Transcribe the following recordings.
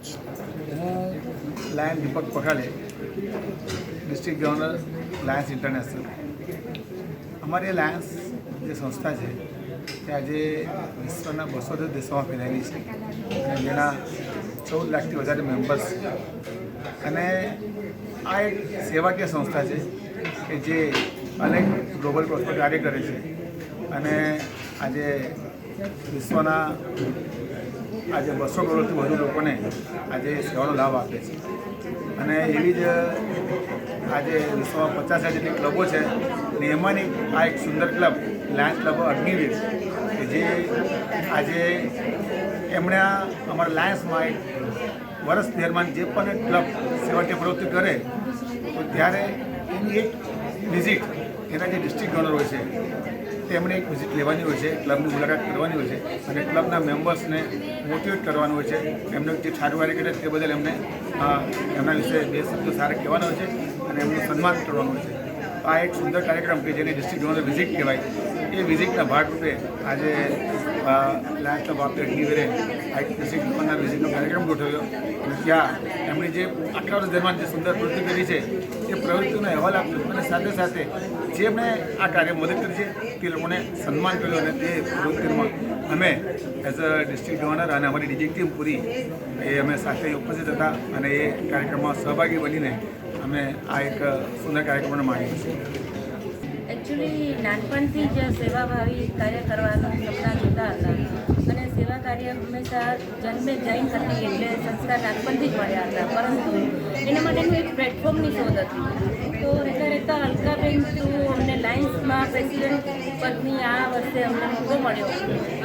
હું લાયન દીપક Pakhale, district governor Lions international. અમારી Lions જે સંસ્થા છે તે આજે વિશ્વના 210 દેશોમાં ફેલાયેલી છે અને જેના 14 લાખથી વધારે મેમ્બર્સ છે. અને આ એક સેવાકીય સંસ્થા છે કે જે અનેક ગ્લોબલ કોઝ પર કાર્ય કરે છે અને આજે વિશ્વના આજે 200 કરોડથી વધુ લોકોને આજે સેવાનો લાભ આપે છે. અને એવી જ આજે વિશ્વમાં 50,000 જેટલી ક્લબો છે અને એમાંની આ એક સુંદર ક્લબ લાયન્સ ક્લબ અગ્નિવીર કે જે આજે એમણે અમારા લાયન્સમાં એક વર્ષ દરમિયાન જે પણ ક્લબ સેવાકીય પ્રવૃત્તિ કરે તો ત્યારે એની એક વિઝિટ એના જે ડિસ્ટ્રિક્ટ ગવર્નર હોય છે તેમણે એક વિઝિટ લેવાની હોય છે, ક્લબની મુલાકાત કરવાની હોય છે અને ક્લબના મેમ્બર્સને મોટિવેટ કરવાનું હોય છે. એમને જે સારું કાર્ય કરે તે બદલ એમને એમના વિશે 2 શબ્દો સારા કહેવાના હોય છે અને એમનું સન્માન કરવાનું હોય છે. આ એક સુંદર કાર્યક્રમ કે જેને ડિસ્ટ્રિક્ટ ગવર્નર વિઝિટ કહેવાય, એ વિઝિટના ભાગરૂપે આજે લાયન્સ ક્લબ આપે અગ્નિવીરે આ ડિસ્ટ્રિક્ટ ગવર્નરના વિઝિટનો કાર્યક્રમ ગોઠવ્યો અને ત્યાં એમણે જે આટલા વર્ષ દરમિયાન જે સુંદર પ્રવૃત્તિ કરી છે એ પ્રવૃત્તિનો અહેવાલ આપ્યો અને સાથે સાથે જે એમણે આ કાર્ય મદદ કરી છે તે લોકોને સન્માન કર્યું. અને તે પ્રવૃત્તિમાં અમે એઝ અ ડિસ્ટ્રિક્ટ ગવર્નર અને અમારી ડીજી ટીમ પૂરી એ અમે સાથે ઉપસ્થિત હતા અને એ કાર્યક્રમમાં સહભાગી બનીને અમે આ એક સુંદર કાર્યક્રમને માણ્યો છે. એકચ્યુઅલી નાનપણથી જ સેવાભાવી કાર્ય કરવાનું સપના જોતા હતા અને સેવા કાર્ય હંમેશા જન્મે જૈન હતી એટલે સંસ્કાર નાનપણથી જ મળ્યા હતા, પરંતુ એના માટેનું એક પ્લેટફોર્મની શોધ હતી. તો રહેતા રહેતા અલકાબેન થ્રુ અમને લાયન્સમાં પ્રેસિડેન્ટ પદની આ વર્ષે અમને મોકો મળ્યો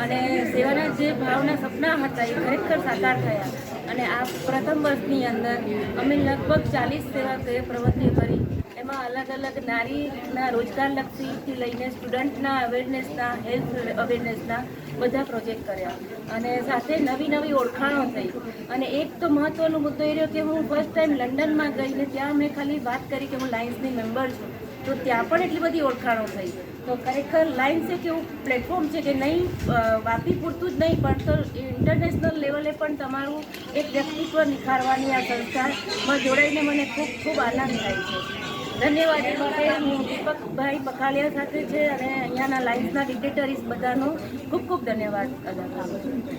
અને સેવાના જે ભાવના સપના હતા એ ખરેખર સાકાર થયા. અને આ પ્રથમ વર્ષની અંદર અમે લગભગ 40 સેવાકીય પ્રવૃત્તિઓ કરી. એમાં અલગ અલગ નારીના રોજગારલક્ષીથી લઈને સ્ટુડન્ટના અવેરનેસના, હેલ્થ અવેરનેસના બધા પ્રોજેક્ટ કર્યા અને સાથે નવી નવી ઓળખાણો થઈ. અને એક તો મહત્ત્વનો મુદ્દો એ રહ્યો કે હું ફર્સ્ટ ટાઈમ લંડનમાં ગઈને ત્યાં મેં ખાલી વાત કરી કે હું લાયન્સની મેમ્બર છું, તો ત્યાં પણ એટલી બધી ઓળખાણો થઈ. તો ખરેખર લાયન્સ એક એવું પ્લેટફોર્મ છે કે નહીં વાપી પૂરતું જ નહીં પણ તો ઇન્ટરનેશનલ લેવલે પણ તમારું એક વ્યક્તિત્વ નિખારવાની આ સંસ્થામાં જોડાઈને મને ખૂબ ખૂબ આનંદ થાય છે. ધન્યવાદ. એ માટે હું દીપકભાઈ પખાલિયા સાથે છે અને અહીંયાના લાયન્સના ડિગ્નેટરીઝ બધાનો ખૂબ ખૂબ ધન્યવાદ અદા કરું છું.